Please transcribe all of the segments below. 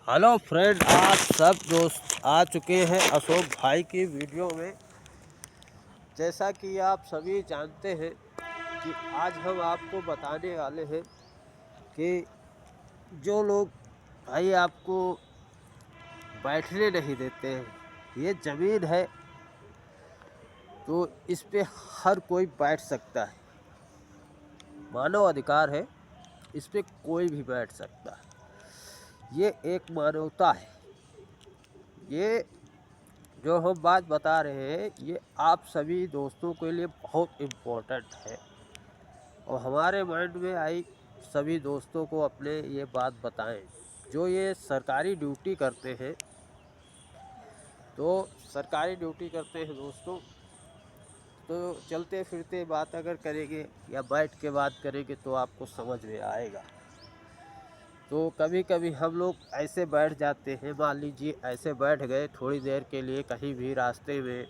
Hello friend, आप सब दोस्त आ चुके हैं अशोक भाई की वीडियो में। जैसा कि आप सभी जानते हैं कि आज हम आपको बताने वाले हैं कि जो लोग भाई आपको बैठने नहीं देते हैं, ये ज़मीन है तो इस पे हर कोई बैठ सकता है, मानव अधिकार है, इस पे कोई भी बैठ सकता है। ये एक मानवता है। ये जो हम बात बता रहे हैं ये आप सभी दोस्तों के लिए बहुत इम्पोर्टेंट है और हमारे माइंड में आई सभी दोस्तों को अपने ये बात बताएं जो ये सरकारी ड्यूटी करते हैं। तो सरकारी ड्यूटी करते हैं दोस्तों, तो चलते फिरते बात अगर करेंगे या बैठ के बात करेंगे तो आपको समझ में आएगा। तो कभी कभी हम लोग ऐसे बैठ जाते हैं, मान लीजिए ऐसे बैठ गए थोड़ी देर के लिए कहीं भी रास्ते में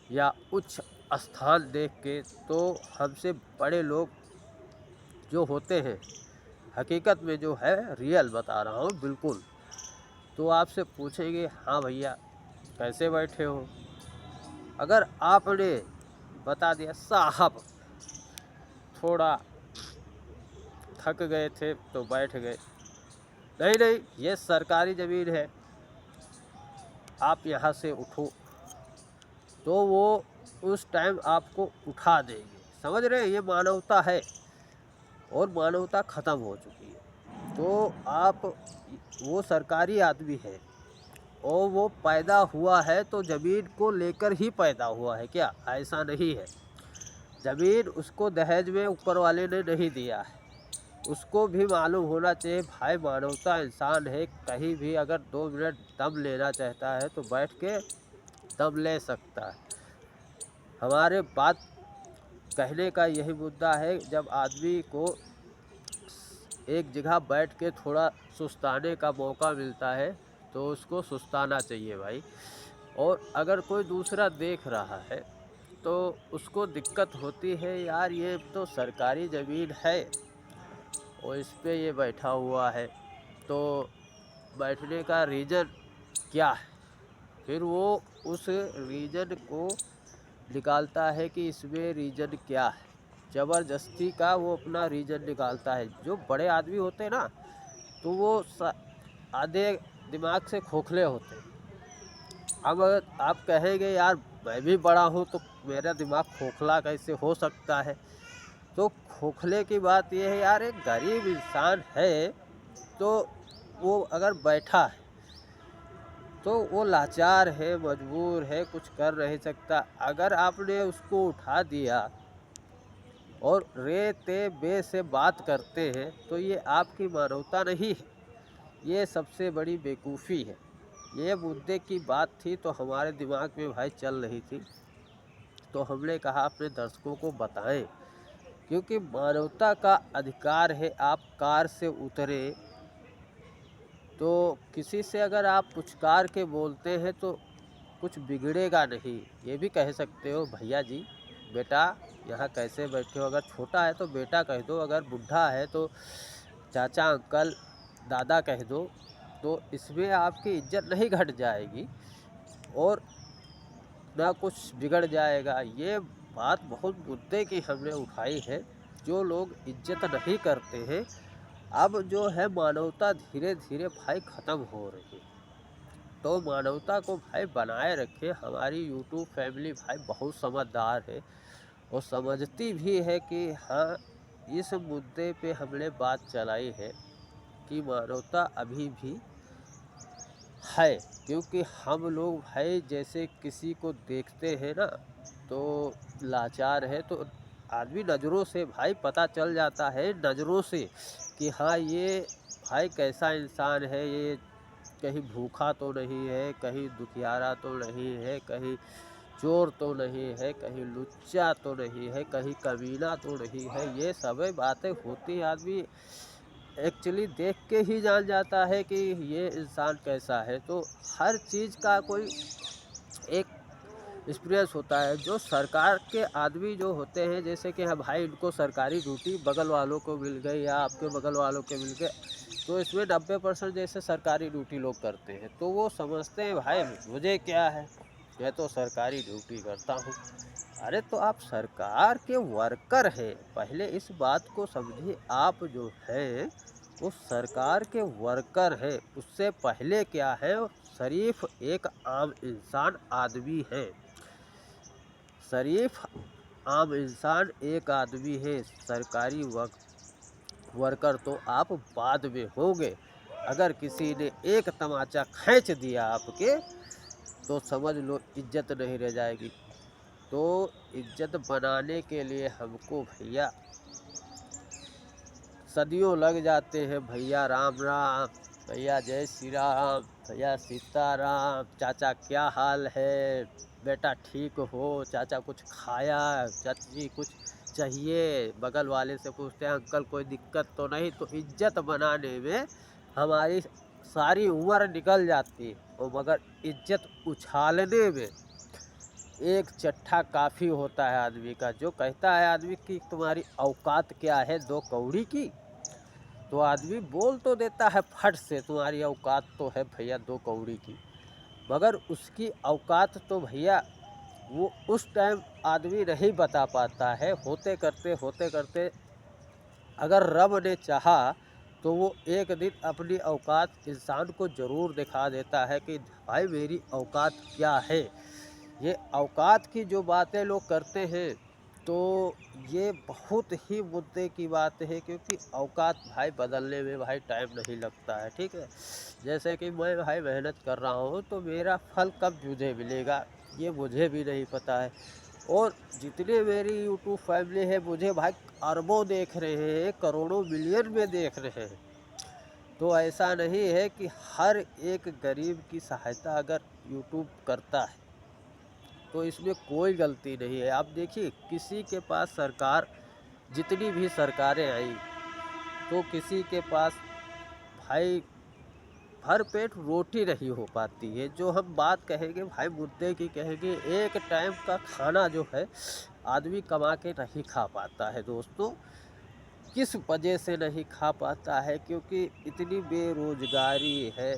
या उच्च स्थान देख के, तो हमसे बड़े लोग जो होते हैं, हकीकत में जो है रियल बता रहा हूँ बिल्कुल, तो आपसे पूछेंगे हाँ भैया कैसे बैठे हो। अगर आपने बता दिया साहब थोड़ा थक गए थे तो बैठ गए, नहीं नहीं ये सरकारी ज़मीन है आप यहाँ से उठो, तो वो उस टाइम आपको उठा देंगे। समझ रहे हैं, ये मानवता है और मानवता ख़त्म हो चुकी है। तो आप वो सरकारी आदमी है और वो पैदा हुआ है तो ज़मीन को लेकर ही पैदा हुआ है क्या? ऐसा नहीं है। ज़मीन उसको दहेज में ऊपर वाले ने नहीं दिया है। उसको भी मालूम होना चाहिए भाई मानवता इंसान है, कहीं भी अगर 2 मिनट दम लेना चाहता है तो बैठ के दम ले सकता है। हमारे बात कहने का यही मुद्दा है, जब आदमी को एक जगह बैठ के थोड़ा सुस्ताने का मौका मिलता है तो उसको सुस्ताना चाहिए भाई। और अगर कोई दूसरा देख रहा है तो उसको दिक्कत होती है, यार ये तो सरकारी ज़मीन है और इस पे ये बैठा हुआ है, तो बैठने का रीज़न क्या है? फिर वो उस रीज़न को निकालता है कि इसमें रीज़न क्या है। ज़बरदस्ती का वो अपना रीज़न निकालता है। जो बड़े आदमी होते हैं ना, तो वो आधे दिमाग से खोखले होते हैं। अब आप कहेंगे यार मैं भी बड़ा हूँ तो मेरा दिमाग खोखला कैसे हो सकता है? तो खोखले की बात ये है यार, एक गरीब इंसान है तो वो अगर बैठा है तो वो लाचार है, मजबूर है, कुछ कर नहीं सकता। अगर आपने उसको उठा दिया और रे ते बे से बात करते हैं तो ये आपकी मानवता नहीं है, ये सबसे बड़ी बेवकूफ़ी है। ये मुद्दे की बात थी तो हमारे दिमाग में भाई चल रही थी, तो हमने कहा अपने दर्शकों को बताएं, क्योंकि मानवता का अधिकार है। आप कार से उतरे तो किसी से अगर आप पुचकार के बोलते हैं तो कुछ बिगड़ेगा नहीं। ये भी कह सकते हो भैया जी बेटा यहाँ कैसे बैठे हो। अगर छोटा है तो बेटा कह दो, अगर बुढ़ा है तो चाचा अंकल दादा कह दो, तो इसमें आपकी इज्जत नहीं घट जाएगी और ना कुछ बिगड़ जाएगा। ये बात बहुत मुद्दे की हमने उठाई है। जो लोग इज्जत नहीं करते हैं, अब जो है मानवता धीरे धीरे भाई ख़त्म हो रही है। तो मानवता को भाई बनाए रखे। हमारी यूट्यूब फैमिली भाई बहुत समझदार है और समझती भी है कि हाँ इस मुद्दे पे हमने बात चलाई है कि मानवता अभी भी है। क्योंकि हम लोग भाई जैसे किसी को देखते हैं ना तो लाचार है, तो आदमी नज़रों से भाई पता चल जाता है, नज़रों से कि हाँ ये भाई कैसा इंसान है, ये कहीं भूखा तो नहीं है, कहीं दुखियारा तो नहीं है, कहीं चोर तो नहीं है, कहीं लुच्चा तो नहीं है, कहीं कमीना तो नहीं है। ये सभी बातें होती, आदमी एक्चुअली देख के ही जान जाता है कि ये इंसान कैसा है। तो हर चीज़ का कोई एक एक्सपीरियंस होता है। जो सरकार के आदमी जो होते हैं, जैसे कि हाँ भाई इनको सरकारी ड्यूटी बगल वालों को मिल गई या आपके बगल वालों के मिल गए, तो इसमें 90% जैसे सरकारी ड्यूटी लोग करते हैं, तो वो समझते हैं भाई मुझे क्या है, मैं तो सरकारी ड्यूटी करता हूँ। अरे तो आप सरकार के वर्कर हैं, पहले इस बात को समझिए। आप जो हैं वो सरकार के वर्कर हैं, उससे पहले क्या है, शरीफ एक आम इंसान आदमी है। शरीफ आम इंसान एक आदमी है। सरकारी वर्कर तो आप बाद में होंगे। अगर किसी ने एक तमाचा खींच दिया आपके, तो समझ लो इज्जत नहीं रह जाएगी। तो इज्जत बनाने के लिए हमको भैया सदियों लग जाते हैं। भैया राम राम, भैया जय श्री राम, भैया सीताराम, चाचा क्या हाल है, बेटा ठीक हो, चाचा कुछ खाया, चाची कुछ चाहिए, बगल वाले से पूछते हैं अंकल कोई दिक्कत तो नहीं। तो इज्जत बनाने में हमारी सारी उम्र निकल जाती है, और मगर इज्जत उछालने में एक चट्ठा काफ़ी होता है आदमी का। जो कहता है आदमी कि तुम्हारी औकात क्या है 2 कौड़ी की, तो आदमी बोल तो देता है फट से तुम्हारी औकात तो है भैया 2 कौड़ी की, मगर उसकी औकात तो भैया वो उस टाइम आदमी नहीं बता पाता है। होते करते अगर रब ने चाहा तो वो एक दिन अपनी औकात इंसान को ज़रूर दिखा देता है कि भाई मेरी औकात क्या है। ये औकात की जो बातें लोग करते हैं, तो ये बहुत ही मुद्दे की बात है, क्योंकि औकात भाई बदलने में भाई टाइम नहीं लगता है, ठीक है। जैसे कि मैं भाई मेहनत कर रहा हूँ, तो मेरा फल कब मुझे मिलेगा ये मुझे भी नहीं पता है। और जितने मेरी यूट्यूब फैमिली है, मुझे भाई अरबों देख रहे हैं, करोड़ों मिलियन में देख रहे हैं। तो ऐसा नहीं है कि हर एक गरीब की सहायता अगर यूट्यूब करता है तो इसमें कोई गलती नहीं है। आप देखिए किसी के पास सरकार, जितनी भी सरकारें आई, तो किसी के पास भाई भर पेट रोटी नहीं हो पाती है। जो हम बात कहेंगे भाई मुद्दे की कहेंगे, एक टाइम का खाना जो है आदमी कमा के नहीं खा पाता है दोस्तों। किस वजह से नहीं खा पाता है, क्योंकि इतनी बेरोजगारी है,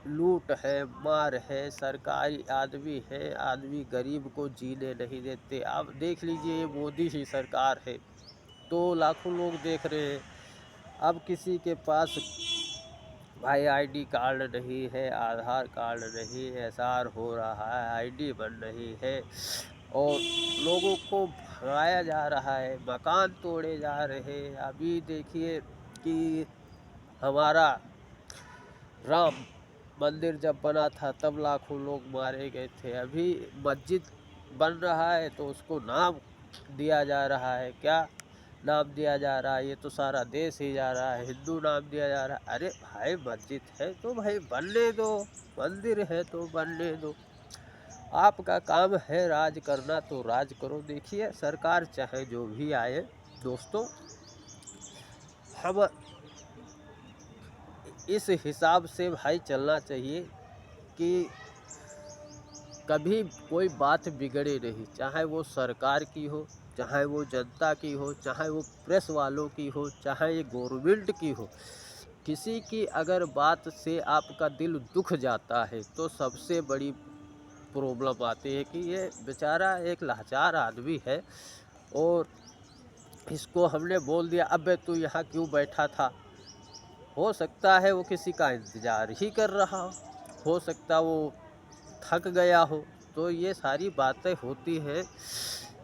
लूट है, मार है, सरकारी आदमी है, आदमी गरीब को जीने नहीं देते। आप देख लीजिए ये मोदी ही सरकार है, तो लाखों लोग देख रहे हैं। अब किसी के पास भाई आईडी कार्ड नहीं है, आधार कार्ड नहीं, एसआर हो रहा है, आईडी बन रही है, और लोगों को भगाया जा रहा है, मकान तोड़े जा रहे हैं। अभी देखिए कि हमारा राम मंदिर जब बना था तब लाखों लोग मारे गए थे। अभी मस्जिद बन रहा है तो उसको नाम दिया जा रहा है, क्या नाम दिया जा रहा है, ये तो सारा देश ही जा रहा है, हिंदू नाम दिया जा रहा है। अरे भाई मस्जिद है तो भाई बनने दो, मंदिर है तो बनने दो। आपका काम है राज करना तो राज करो। देखिए सरकार चाहे जो भी आए दोस्तों, हम इस हिसाब से भाई चलना चाहिए कि कभी कोई बात बिगड़े नहीं, चाहे वो सरकार की हो, चाहे वो जनता की हो, चाहे वो प्रेस वालों की हो, चाहे ये गवर्नमेंट की हो। किसी की अगर बात से आपका दिल दुख जाता है तो सबसे बड़ी प्रॉब्लम आती है कि ये बेचारा एक लाचार आदमी है, और इसको हमने बोल दिया अबे तू यहाँ क्यों बैठा था। हो सकता है वो किसी का इंतज़ार ही कर रहा हो सकता वो थक गया हो। तो ये सारी बातें होती हैं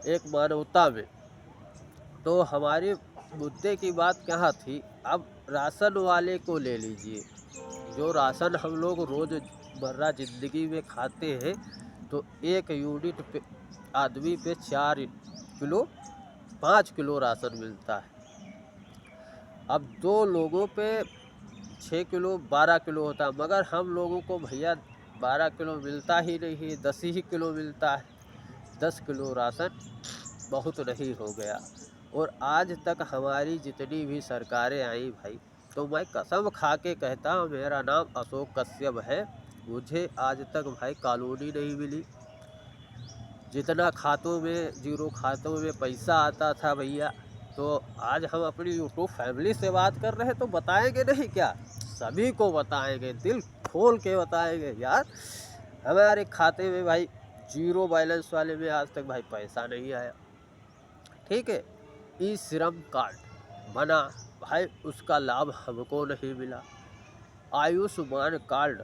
एक मानवता में। तो हमारे मुद्दे की बात कहाँ थी, अब राशन वाले को ले लीजिए। जो राशन हम लोग रोज़मर्रा ज़िंदगी में खाते हैं, तो एक यूनिट पे आदमी पे 4 किलो 5 किलो राशन मिलता है। अब 2 लोगों पे 6 किलो 12 किलो होता है, मगर हम लोगों को भैया 12 किलो मिलता ही नहीं, 10 ही किलो मिलता है। 10 किलो राशन बहुत नहीं हो गया। और आज तक हमारी जितनी भी सरकारें आई भाई, तो मैं कसम खा के कहता हूँ, मेरा नाम अशोक कश्यप है, मुझे आज तक भाई कॉलोनी नहीं मिली। जितना खातों में, जीरो खातों में पैसा आता था भैया, तो आज हम अपनी यूट्यूब फैमिली से बात कर रहे हैं तो बताएंगे नहीं क्या, सभी को बताएंगे, दिल खोल के बताएंगे यार। हमारे खाते में भाई जीरो बैलेंस वाले में आज तक भाई पैसा नहीं आया, ठीक है। ई श्रम कार्ड बना भाई, उसका लाभ हमको नहीं मिला। आयुष्मान कार्ड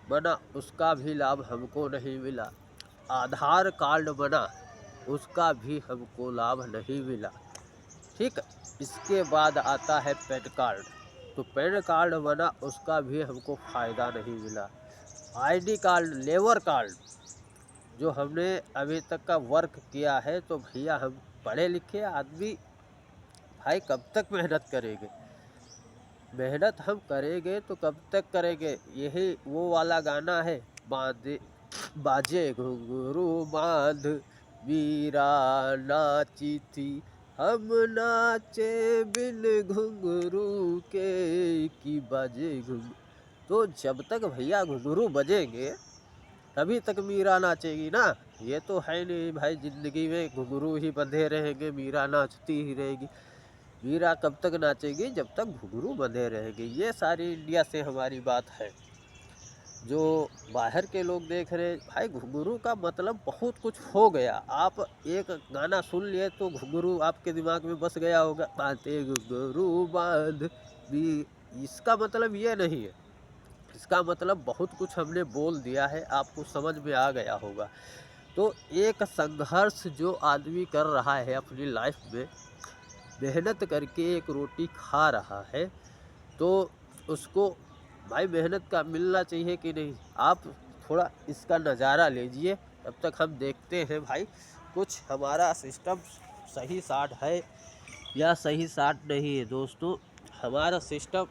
बना, उसका भी लाभ हमको नहीं मिला। आधार कार्ड बना, उसका भी हमको लाभ नहीं मिला, ठीक। इसके बाद आता है पैन कार्ड, तो पैन कार्ड बना, उसका भी हमको फ़ायदा नहीं मिला। आईडी कार्ड, लेबर कार्ड, जो हमने अभी तक का वर्क किया है, तो भैया हम पढ़े लिखे आदमी भाई कब तक मेहनत करेंगे, मेहनत हम करेंगे तो कब तक करेंगे। यही वो वाला गाना है, बांधे बाजे घुंघरू बांध मीरा नाची थी, हम नाचे बिन घुंघरू के कि बाजे घुंघरू। तो जब तक भैया घुंघरू बजेंगे तभी तक मीरा नाचेगी ना। ये तो है नहीं भाई, ज़िंदगी में घुंघरू ही बंधे रहेंगे, मीरा नाचती ही रहेगी। मीरा कब तक नाचेगी, जब तक घुंघरू बंधे रहेंगे। ये सारी इंडिया से हमारी बात है। जो बाहर के लोग देख रहे हैं भाई, घुंघरू का मतलब बहुत कुछ हो गया। आप एक गाना सुन लिए तो घुंघरू आपके दिमाग में बस गया होगा, बांधे घुंघरू बांध भी। इसका मतलब ये नहीं है, इसका मतलब बहुत कुछ हमने बोल दिया है, आपको समझ में आ गया होगा। तो एक संघर्ष जो आदमी कर रहा है अपनी लाइफ में, मेहनत करके एक रोटी खा रहा है, तो उसको भाई मेहनत का मिलना चाहिए कि नहीं। आप थोड़ा इसका नज़ारा लीजिए, तब तक हम देखते हैं भाई कुछ हमारा सिस्टम सही साट है या सही साट नहीं है। दोस्तों, हमारा सिस्टम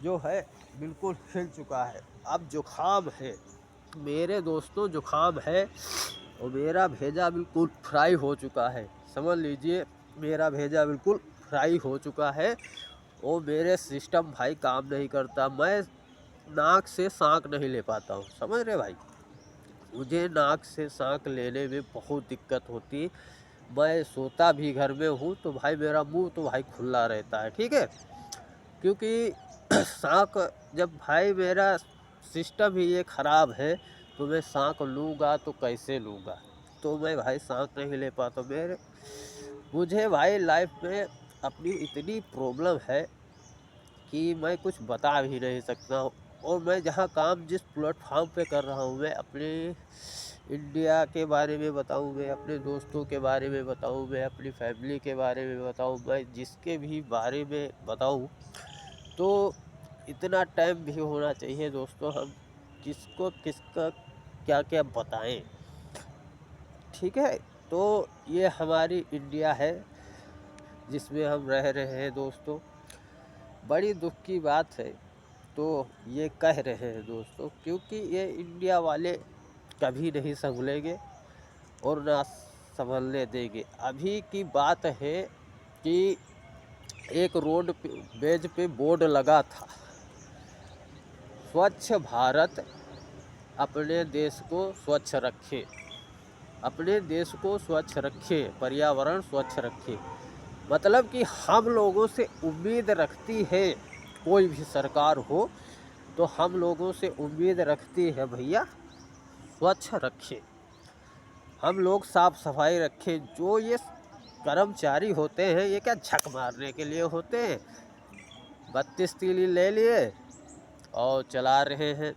जो है बिल्कुल हिल चुका है। अब जुखाम है मेरे दोस्तों, जुखाम है और मेरा भेजा बिल्कुल फ्राई हो चुका है। समझ लीजिए, मेरा भेजा बिल्कुल फ्राई हो चुका है और मेरे सिस्टम भाई काम नहीं करता। मैं नाक से सांक नहीं ले पाता हूँ, समझ रहे भाई। मुझे नाक से सांक लेने में बहुत दिक्कत होती। मैं सोता भी घर में हूँ तो भाई मेरा मुंह तो भाई खुला रहता है, ठीक है। क्योंकि सांक, जब भाई मेरा सिस्टम ही ये ख़राब है तो मैं सांक लूँगा तो कैसे लूँगा। तो मैं भाई सांक नहीं ले पाता। मुझे भाई लाइफ में अपनी इतनी प्रॉब्लम है कि मैं कुछ बता भी नहीं सकता हूँ। और मैं जहाँ काम जिस प्लेटफॉर्म पे कर रहा हूँ, मैं अपने इंडिया के बारे में बताऊँ, मैं अपने दोस्तों के बारे में बताऊँ, मैं अपनी फैमिली के बारे में बताऊँ, मैं जिसके भी बारे में बताऊँ, तो इतना टाइम भी होना चाहिए दोस्तों। हम किसको किसका क्या क्या बताएं, ठीक है। तो ये हमारी इंडिया है जिसमें हम रह रहे हैं दोस्तों। बड़ी दुख की बात है तो ये कह रहे हैं दोस्तों, क्योंकि ये इंडिया वाले कभी नहीं संभलेंगे और ना संभलने देंगे। अभी की बात है कि एक रोड पे बेज पे बोर्ड लगा था, स्वच्छ भारत, अपने देश को स्वच्छ रखे, अपने देश को स्वच्छ रखे, पर्यावरण स्वच्छ रखे। मतलब कि हम लोगों से उम्मीद रखती है, कोई भी सरकार हो तो हम लोगों से उम्मीद रखती है भैया स्वच्छ रखे, हम लोग साफ सफाई रखें। जो ये कर्मचारी होते हैं, ये क्या झक मारने के लिए होते हैं। 32 तीली ले लिए और चला रहे हैं।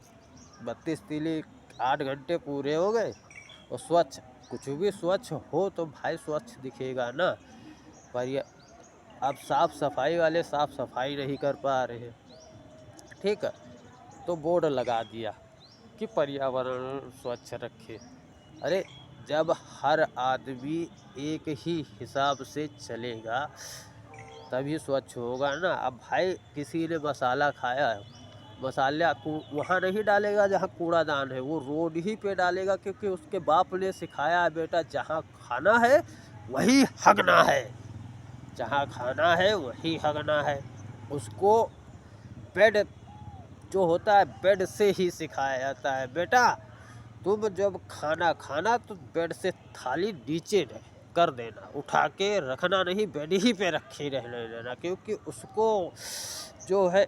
32 तीली 8 घंटे पूरे हो गए और स्वच्छ, कुछ भी स्वच्छ हो तो भाई स्वच्छ दिखेगा ना। पर ये अब साफ़ सफाई वाले साफ़ सफाई नहीं कर पा रहे, ठीक है। तो बोर्ड लगा दिया कि पर्यावरण स्वच्छ रखे। अरे जब हर आदमी एक ही हिसाब से चलेगा तभी स्वच्छ होगा ना। अब भाई किसी ने मसाला खाया है, मसाला वहाँ नहीं डालेगा जहाँ कूड़ादान है, वो रोड ही पे डालेगा, क्योंकि उसके बाप ने सिखाया है बेटा जहाँ खाना है वही हगना है, जहाँ खाना है वही हगना है। उसको बेड जो होता है बेड से ही सिखाया जाता है, बेटा तुम जब खाना खाना तो बेड से थाली नीचे कर देना, उठा के रखना नहीं, बेड ही पे रखी रहने देना, क्योंकि उसको जो है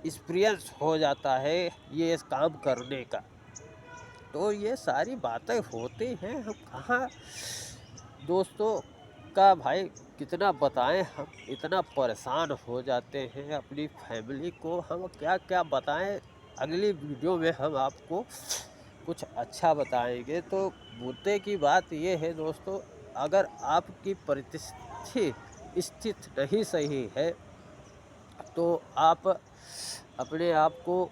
एक्सपीरियंस हो जाता है ये इस काम करने का। तो ये सारी बातें होती हैं, हम कहाँ दोस्तों का भाई कितना बताएं, हम इतना परेशान हो जाते हैं अपनी फैमिली को, हम क्या क्या बताएं। अगली वीडियो में हम आपको कुछ अच्छा बताएंगे। तो मुद्दे की बात ये है दोस्तों, अगर आपकी परिस्थिति स्थिति नहीं सही है तो आप अपने आप को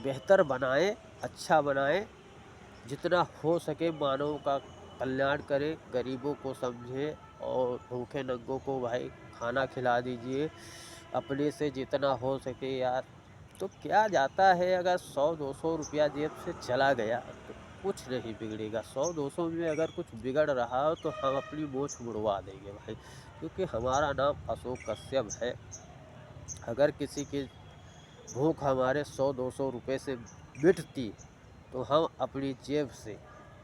बेहतर बनाएं, अच्छा बनाएं, जितना हो सके मानवों का कल्याण करें, गरीबों को समझें और भूखे नंगों को भाई खाना खिला दीजिए अपने से जितना हो सके यार। तो क्या जाता है, अगर 100-200 रुपया जेब से चला गया तो कुछ नहीं बिगड़ेगा। 100-200 में अगर कुछ बिगड़ रहा हो तो हम अपनी मूंछ मुड़वा देंगे भाई, क्योंकि हमारा नाम अशोक कश्यप है। अगर किसी की भूख हमारे 100-200 रुपये से मिटती तो हम अपनी जेब से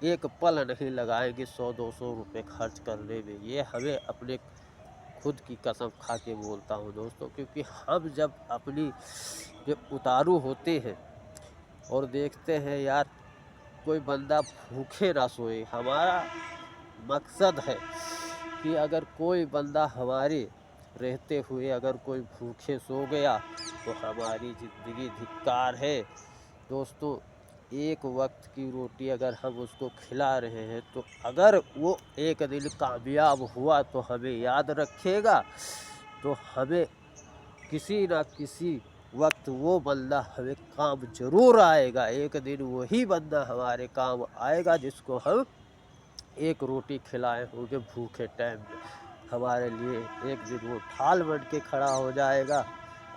एक पल नहीं लगाएंगे 100-200 रुपये खर्च करने में। ये हमें अपने खुद की कसम खा के बोलता हूँ दोस्तों, क्योंकि हम जब अपनी जब उतारू होते हैं और देखते हैं यार कोई बंदा भूखे ना सोए, हमारा मकसद है कि अगर कोई बंदा हमारे रहते हुए अगर कोई भूखे सो गया तो हमारी ज़िंदगी धिक्कार है दोस्तों। एक वक्त की रोटी अगर हम उसको खिला रहे हैं तो अगर वो एक दिन कामयाब हुआ तो हमें याद रखेगा, तो हमें किसी ना किसी वक्त वो बंदा हमें काम ज़रूर आएगा। एक दिन वही बंदा हमारे काम आएगा जिसको हम एक रोटी खिलाए होंगे भूखे टाइम में। हमारे लिए एक दिन वो ढाल बन के खड़ा हो जाएगा।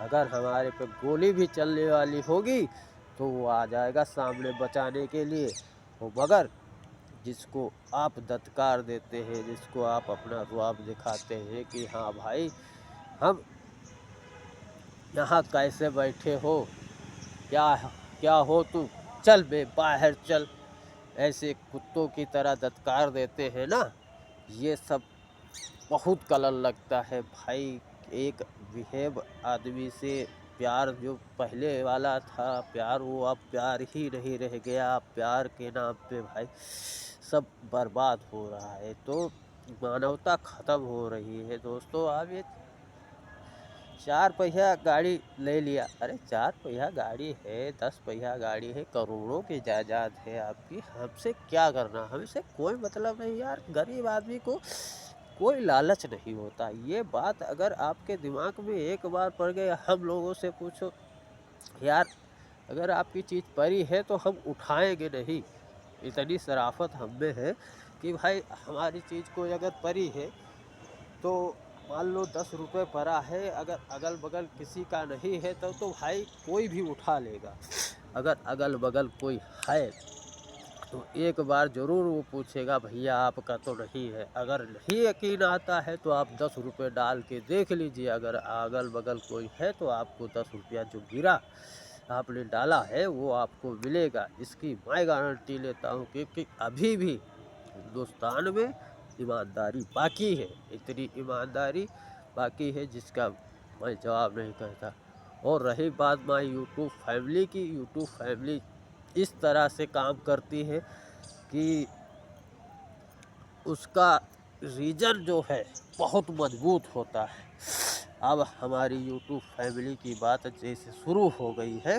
अगर हमारे पे गोली भी चलने वाली होगी तो वो आ जाएगा सामने बचाने के लिए। वो मगर जिसको आप धत्कार देते हैं, जिसको आप अपना रुआब दिखाते हैं कि हाँ भाई हम यहाँ कैसे बैठे हो, क्या क्या हो तुम, चल बे बाहर चल, ऐसे कुत्तों की तरह धत्कार देते हैं ना, ये सब बहुत कलर लगता है भाई। एक बिहेव आदमी से प्यार जो पहले वाला था प्यार, वो अब प्यार ही नहीं रह गया। प्यार के नाम पे भाई सब बर्बाद हो रहा है, तो मानवता ख़त्म हो रही है दोस्तों। आप ये 4 पहिया गाड़ी ले लिया, अरे 4 पहिया गाड़ी है, 10 पहिया गाड़ी है, करोड़ों की जायदाद है आपकी, हमसे क्या करना, हमसे कोई मतलब नहीं यार। गरीब आदमी को कोई लालच नहीं होता। ये बात अगर आपके दिमाग में एक बार पड़ गई, हम लोगों से पूछो यार अगर आपकी चीज़ परी है तो हम उठाएंगे नहीं। इतनी शराफत हम में है कि भाई हमारी चीज़ को अगर परी है तो मान लो 10 रुपये परा है, अगर अगल बगल किसी का नहीं है तो भाई कोई भी उठा लेगा। अगर अगल बगल कोई है तो एक बार ज़रूर वो पूछेगा भैया आपका तो नहीं है। अगर नहीं यकीन आता है तो आप 10 रुपये डाल के देख लीजिए, अगर अगल बगल कोई है तो आपको 10 रुपया जो गिरा आपने डाला है वो आपको मिलेगा। इसकी मैं गारंटी लेता हूँ, क्योंकि अभी भी हिंदुस्तान में ईमानदारी बाकी है, इतनी ईमानदारी बाकी है जिसका मैं जवाब नहीं कहता। और रही बात माई यूट्यूब फैमिली की, यूट्यूब फैमिली इस तरह से काम करती है कि उसका रीजन जो है बहुत मजबूत होता है। अब हमारी यूट्यूब फैमिली की बात जैसे शुरू हो गई है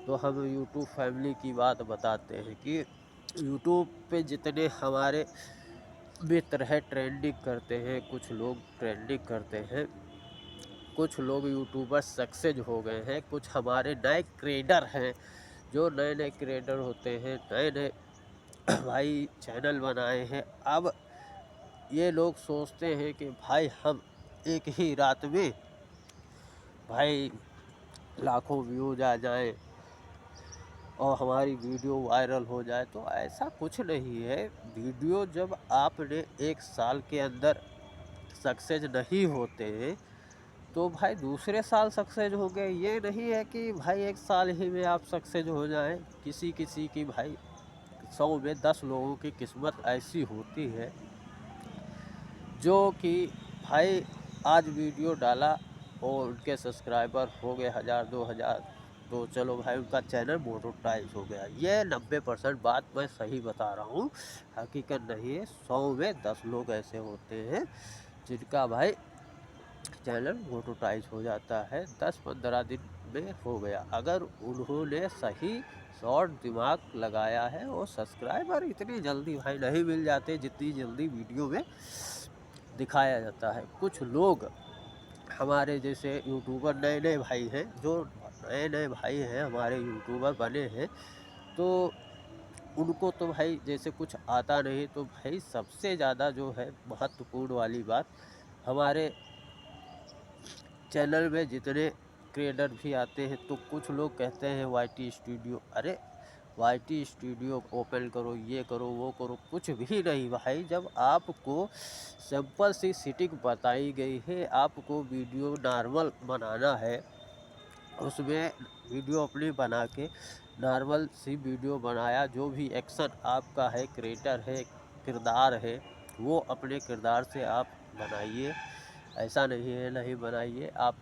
तो हम यूट्यूब फैमिली की बात बताते हैं कि यूट्यूब पे जितने हमारे मित्र हैं ट्रेंडिंग करते हैं, कुछ लोग ट्रेंडिंग करते हैं, कुछ लोग यूट्यूबर सक्सेस हो गए हैं, कुछ हमारे नए क्रिएटर हैं जो नए नए क्रिएटर होते हैं, नए नए भाई चैनल बनाए हैं। अब ये लोग सोचते हैं कि भाई हम एक ही रात में भाई लाखों व्यूज आ जाएं और हमारी वीडियो वायरल हो जाए, तो ऐसा कुछ नहीं है। वीडियो जब आपने 1 साल के अंदर सक्सेस नहीं होते हैं तो भाई दूसरे साल सक्सेस हो गए। ये नहीं है कि भाई 1 साल ही में आप सक्सेस हो जाएं। किसी किसी की भाई 100 में 10 लोगों की किस्मत ऐसी होती है जो कि भाई आज वीडियो डाला और उनके सब्सक्राइबर हो गए 1000-2000, तो चलो भाई उनका चैनल मोनेटाइज हो गया। ये 90% बात मैं सही बता रहा हूँ, हकीकत नहीं है। 100 में 10 लोग ऐसे होते हैं जिनका भाई चैनल मोनेटाइज हो जाता है 10-15 दिन में हो गया, अगर उन्होंने सही शॉर्ट दिमाग लगाया है। और सब्सक्राइबर इतनी जल्दी भाई नहीं मिल जाते जितनी जल्दी वीडियो में दिखाया जाता है। कुछ लोग हमारे जैसे यूट्यूबर नए नए भाई हैं, जो नए नए भाई हैं हमारे यूट्यूबर बने हैं, तो उनको तो भाई जैसे कुछ आता नहीं, तो भाई सबसे ज़्यादा जो है महत्वपूर्ण वाली बात, हमारे चैनल में जितने क्रिएटर भी आते हैं तो कुछ लोग कहते हैं वाईटी स्टूडियो, अरे वाईटी स्टूडियो ओपन करो, ये करो वो करो, कुछ भी नहीं भाई। जब आपको सिंपल सी सेटिंग बताई गई है, आपको वीडियो नॉर्मल बनाना है, उसमें वीडियो अपनी बना के नॉर्मल सी वीडियो बनाया, जो भी एक्शन आपका है, क्रिएटर है, किरदार है, वो अपने किरदार से आप बनाइए। ऐसा नहीं है नहीं बनाइए आप।